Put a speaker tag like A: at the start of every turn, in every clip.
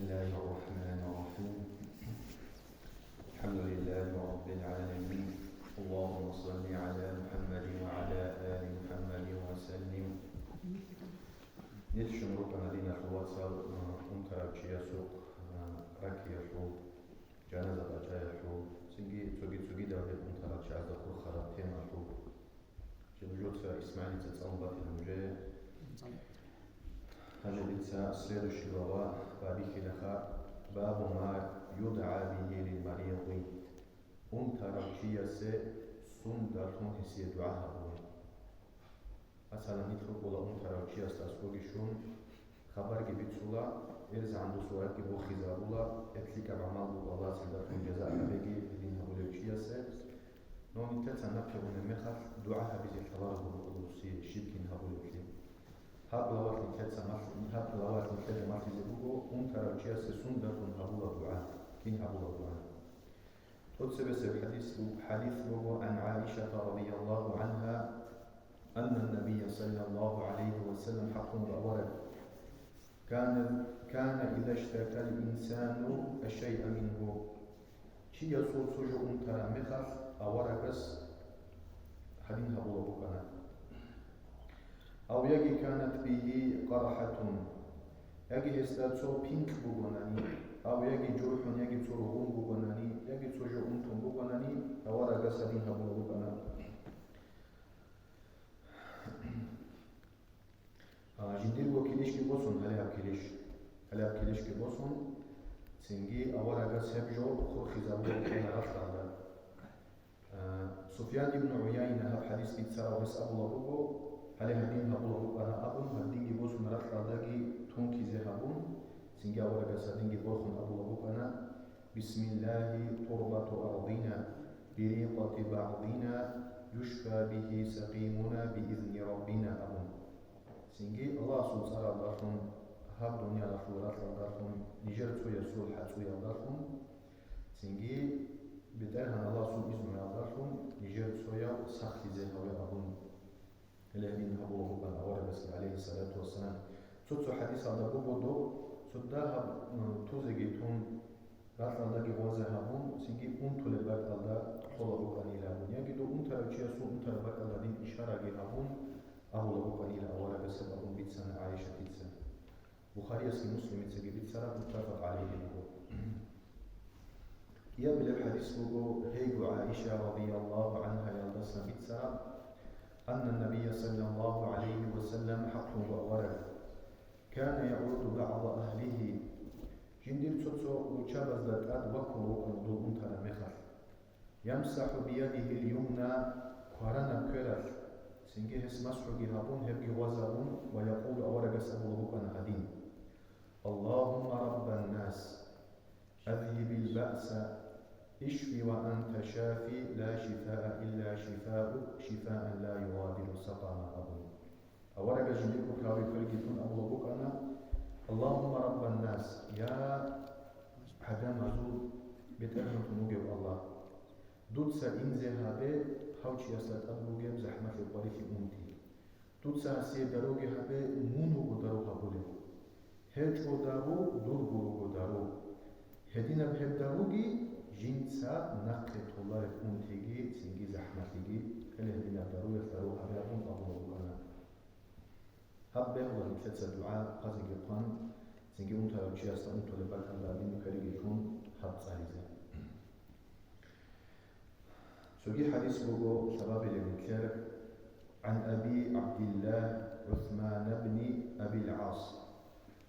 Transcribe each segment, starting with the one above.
A: الله الرحمن الرحيم. الحمد لله رب العالمين. اللهم صل على محمد وعلى آل محمد وسلم. Neću ruka na dinja Hrvatska, untara čija su rakija šlu, džanaza bačaja šlu, cugi da je untara čija za kurhara tema šlu. Čelužuca Ismailica calubati na muđeje. Hađelica sljedeći glava, babih ilaha, babu ma yud'a bihi lil maridi. Untara čija se sundatum hisje duaha buje. مثلا نترك ولا أنت رأيي أستأسوق شون خبر جبت سلا إرز عنده سؤال كبو خزار ولا أتلك بعمل الله سيدك من جزاء بيجي دين هقول شيء سبب نوع نتلت نبكي ونمخر دعاء بيجي كلام القدسي شيكين هقول كلام هاب لوات نتلت ما في زبوجو أنت رأيي أستأسون دكتور هقول دعاء كين هقول دعاء تدسبس حديث عن عائشة رضي الله عنها أن النبي صلى الله عليه وسلم حق ورد كان إذا اشتكى الإنسان الشيء منه شيء يصور سجو ترى مخف أورقس حدين هبولا بكنا أو يجي كانت به قرحة يجي هستاتسو بينك بغناني أو يجي جروح يجي تروغون بغناني يجي سجو أنتم بغناني أورقس حدين هبولا بكنا جندير وكيليش كبوسون هلا كيليش كبوسون سنجي أولا جس هبجو خو خزابو كنا رفضا سفيان بن عيينة هب حديث بيتسارا بس أبو لبوبو هلا هدين أبو لبوبو أنا أبون هدين جبوسون رفضا داقي تونكي زهبون سنجي أولا جس هدين جبوسون أبو لبوبو أنا بسم الله تربة أرضنا بريقة بعضنا يشفى به سقيمنا بإذن ربنا أبون سنجي الله سبحانه وتعالى هاب دنيا لفورات لدارهم نجرتو يسوع حتو يدارهم سنجي بدرها الله سبحانه وتعالى نجرتو يا سخي زهوي أبون الذين هبوا بن أور بس عليه الصلاة والسلام تدسو حديث هذا بودو تدها توزجيتهم راتلا داقي وزهبون سنجي أنتو لباك الله طلبوا قليلا يجدوا أنتو رجيسو أنتو لباك الله دين إشارة جهبون أهو لبوك إلى أولا بسبب أبو بيتسان عائشة بيتسان بخاري اسم مسلم يتسجي بيتسان متفق عليه بيكو يابل الحديث بقو هيقو عائشة رضي الله عنها يلبسنا بيتسان أن النبي صلى الله عليه وسلم حقه وورد كان يعود بعض أهله جندير تسو وشابز لتأد وكو وقلدو أنتر مخر يمسح بيده اليمنى قرنا كرر سنجي هس مسحو جهابون هبجي وزابون ويقول أورجس أبو لبوكنا هدين اللهم رب الناس أذهب البأس اشفي وأنت شافي لا شفاء إلا شفاءك شفاء لا يغادر سقما أبو أورجس جنبك كلاوي كلجتون أبو لبوكنا اللهم رب الناس يا حدا مزول بتأمن تنوجه الله دوتسا إنزها به هاوچی استاد ابروگیم زحمت قالیکی اونتی دوتسا سی دروگی هبه مونو گدارو هبوله هج گدارو دور گرو گدارو هدینا به دروگی جنسا نقل طلار اونتیگی سنگی زحمتیگی کلی هدینا دروی دارو هبه اون ابرو بکنه هبه ولی کتس دعاء قزگی قان سنگی اون تراوچی است اون طلبات الله میکردی کن هب سریزه سوجي حديث بوغو شباب الكتاب عن أبي عبد الله عثمان بن أبي العاص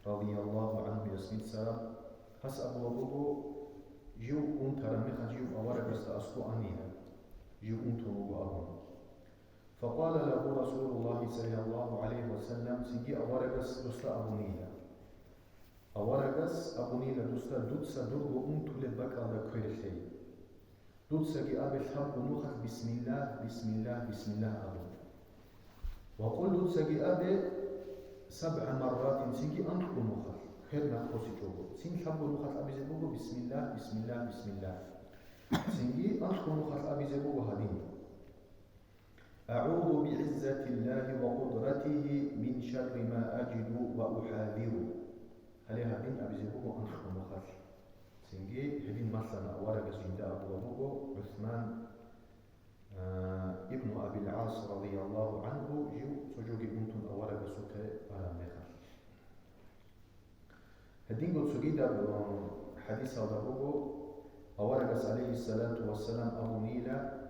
A: رضي الله عنه يسمي السلام هس أبو بوغو جيو أنت رميخا جيو أورا بس أسكو أنيها جيو أنت بوغو أبو فقال له رسول الله صلى الله عليه وسلم سيجي أورا بس دستا أبونيها أورا بس أبونيها دستا دوتسا درغو أنت لبكا لكوير شيء دوتسجي أبي الحب ونخف بسم الله بسم الله بسم الله أبو وقل دوتسجي أبي 7 مرات سيجي أنخف ونخف خير نخفوسي جوبو سين حب ونخف أبي زبوبو بسم الله بسم الله بسم الله سيجي أنخف ونخف أبي زبوبو هدين أعوذ بعزة الله وقدرته من شر ما أجد وأحاذر عليها بين أبي زبوغو أنخ مخر سنجي هدين مثلا ورقة جندا أبو لبوغو عثمان ابن أبي العاص رضي الله عنه جو سجوغي أنتم ورقة سوكي أراميخر هدين قد سجيدا حديث لبوغو ورقة عليه الصلاة والسلام أبو نيلة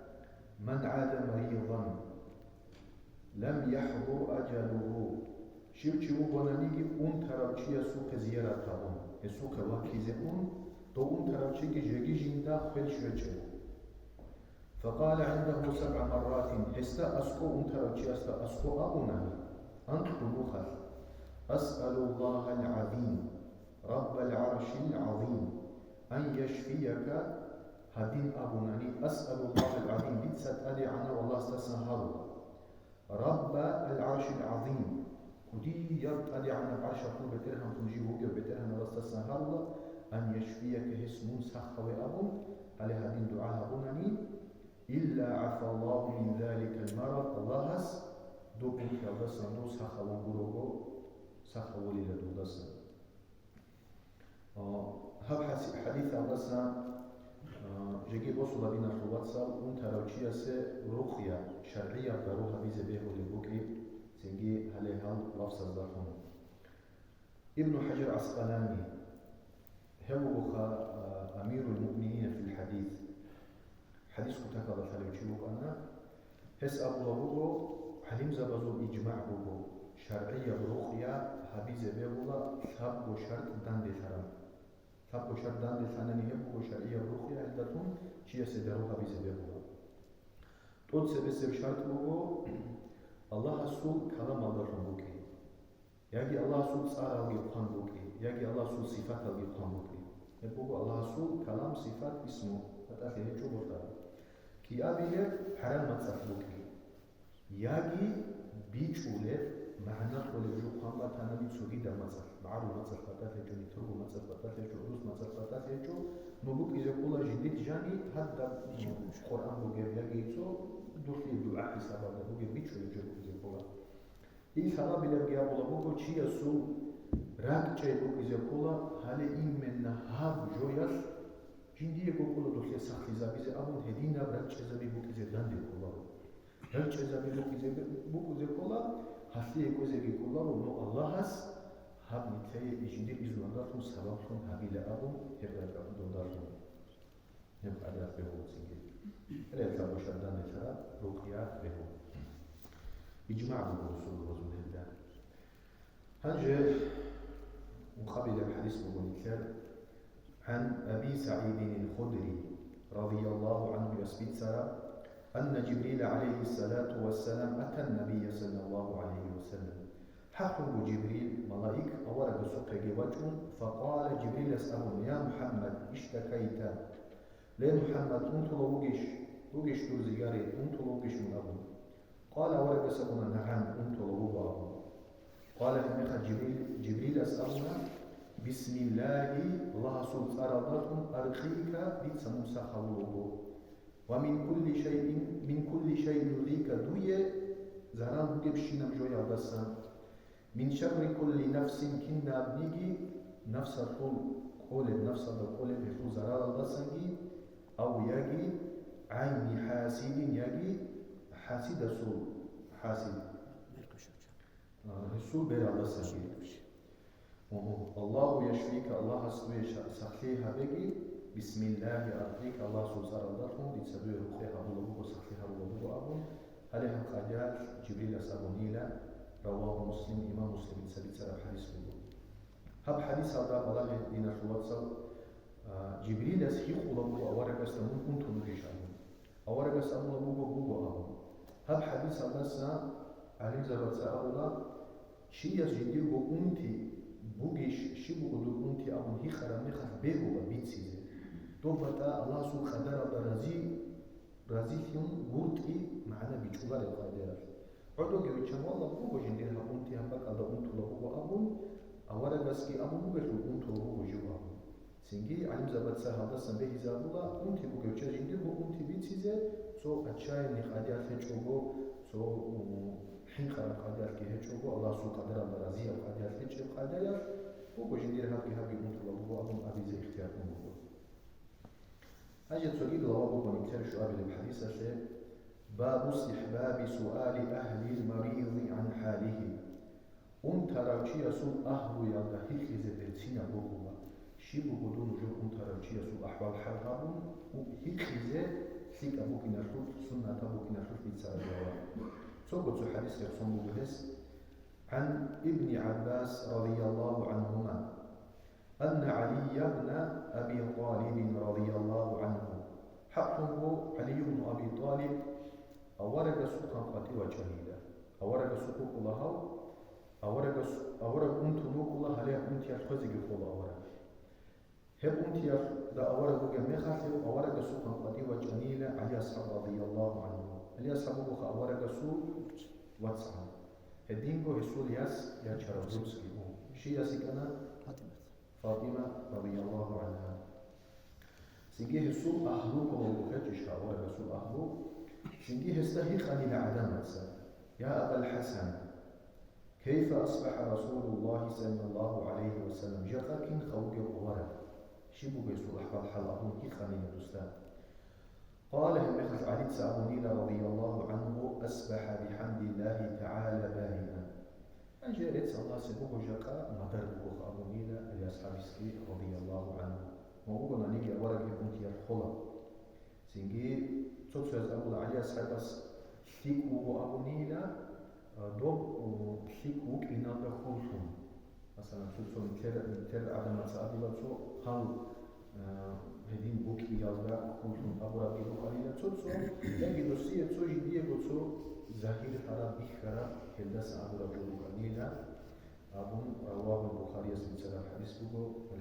A: من عاد مريضا لم يحضر أجله شيو بونانيجي ترابشيا سوك زيارة تابون سوك واكيزون تو ترابشيجي جيجي جندا خيل شويتشو فقال عنده 7 مرات استا اسكو ترابشيا استا اسكو أبوناني أنت بلوخر أسأل الله العظيم رب العرش العظيم أن يشفيك هدين أبوناني أسأل الله العظيم بيتسات ألي عنا والله استسهل رب العرش العظيم ودي يرد ألي عنا بعرش أقول بترهم تنجيه بترهم والله استسهل أن يشفيك اسم سخوي أبون على هدين دعاء أبوناني إلا عفى الله من ذلك المرض الله هس دوبين كالدسا دو سخوي قروغو سخوي لدو دسا هذا حديث الدسا جيجي وصل بنا في الواتساب تراوشيا سي رقية شرعية بروها بيزي بيهو لبوكي سنجي عليها لفظ الزرفون ابن حجر عسقلاني هو أمير المؤمنين في الحديث حديث كتاك الله تراوشيوك أنا هس أبو لبوكو حليم زبازو إجماع بوكو شرعية برقية هبيزي بيهو ثاب وشرط داندي ثرام ثاب وشرط داندي ثاناني هبو شرعية برقية عدتون شيء سدروها بيزي بيهو تود سبسر شرط بوكو الله رسول كلام الله بوكي يجي الله رسول صار ويقام بوكي يجي الله رسول صفات ويقام بوكي يبوكو الله رسول كلام صفات اسمه فتأخذ شو بطل كي أبيه حرام متصف بوكي يجي بيشوله معنى ولا جو قام بتانا بيتسوي ده متصف معروف متصف فتأخذ جو نترو متصف فتأخذ جو روس متصف فتأخذ جو نبوك إذا كولا جديد جاني هذا القرآن بوكي يجي تو دوخي دعاء حساب هذا بوكي بيشوله جو إذا كولا إيه ثنا بيلقي أبو لبوكو شيء يسوع راك شيء بوكي إذا كولا هل إيمنا هاب جويس جندي يقولوا دوخي سخي زابيز أبو هدينا راك شيء زابي بوكي إذا داندي كولا راك شيء زابي بوكي إذا كولا هسي كوزي كولا ونو الله هس هاب نتلاقي جندي إزوان دارتون سلامتون هابي لأبو يبقى دون دارتون يبقى على بهو سيجي هل يطلع شردان ترى رقية بهو إجماع بالرسول وزول الله هنجي مقابل الحديث بقول عن أبي سعيد الخدري رضي الله عنه يثبت أن جبريل عليه الصلاة والسلام أتى النبي صلى الله عليه وسلم حقه جبريل ملائك أورد سقه وجه فقال جبريل يسأله يا محمد اشتكيت لا محمد أنت لوجش ترزياري أنت لوجش من أبو قال ورد سألنا نعم أنت لوجه أبو قال إنك جبريل أسألنا بسم الله الله سبحانه أرادتهم أرخيك بتسموسا خلوه ومن كل شيء يريك دوية زران بجبشنا بجوية بسا من شر كل نفس كنا بنيجي نفس الطول قول بحو زران بسنجي أو يجي عين حاسد يجي حاسد سول حاسد السول بير بسنجي الله يشفيك الله سخيها بيجي بسم الله أرضيك الله سوزار اللهم بتسبيه رخيها بلوه وسخيها بلوه أبو عليها قاجات جبريل أسابونيلا رواه مسلم إمام مسلم سبيت سرب حديث بلوه هب حديث هذا الله دين الواتساب جبريل أسحيق بلوه أورك أستمون كنتم نرجعون أورك أستمون بلوه أبو هب حديث هذا سا علم زبط سأولا شيء يسجدير بأنتي بوجيش شبه قدر أنتي أبو هي خرم نخف بيهو وبيتسيزي توبتا الله سو خدر رازي فيهم غورتي معنا بيشوغال القادرات عدو جوي چن والله بوجو جندير ها أنتي هم بك أدا أنتو لبوغو أبو أورا بسكي أبو بوجو أنتو لبوغو جو أبو سنجي علم زبط سهادا سنبه زابولا أنتي بوجو چا جندير بو أنتي بيتسيزي سو أچاي نخاديات هچوغو سو حين خرم قادرات كي هچوغو الله سو قدر رازي القادرات هچ القادرات بوكو جندير هاكي بنت الله أبو أبي زي اختيار بوكو أجل تريد الله بوكو نكتر شو قبل الحديث باب استحباب سؤال أهل المريض عن حاله تراوشي سوء أهل يلقى هيك زبتين بوكو شيبو بدون جو تراوشي سوء أحوال حالهم وهيك سيك أبوك نشوف سنة أبوك نشوف بيتساعد سوقت حديث يقصون بوكو عن ابن عباس رضي الله عنهما أن علي بن أبي طالب رضي الله عنه حقه علي بن أبي طالب أورق سوقا قتوى جهيدا أورق سوق الله أورق أنت نوك الله عليه أنت يرخزق فوق أورق هب أنت دا أورق جميعا أورق سوقا قتوى جهيدا علي أصحاب رضي الله عنه علي أصحابه أورق سوق واتسعى هدينكو هسول ياس يا تشاربوسكي شي ياسي كان فاطمة رضي الله عنها سنجي هسول أهلوك وبكتش كأورا هسول أهلوك سنجي هستهيق عن العدم يا أبا الحسن كيف أصبح رسول الله صلى الله عليه وسلم جرقاكين خوكي أورا شبو بيسول أحبال حلقون هيق عن الدستان قال همخت علي سأبونيل رضي الله عنه أسبح بحمد الله تعالى باهنا أجرت الله سبوه جاكا مدر بوخ أبونيل الياسحابسكي رضي الله عنه وقونا نيجي ورق يكون يرخلا سنجي تسوز أبو علي أصحابس تيكو أبونيل دوب تيكوك إنا بخوشهم مثلا تسوز تر عدم سأبلا تسو هل هدين بوكي يالدا كلهم أبورا بيبوخاري تسوتسو لكن دوسية تسو جدية بوتسو زهير حرا بيخرا هلدس أبورا بيبوخاري أبون رواه البخاري سلسلة الحديث بوكو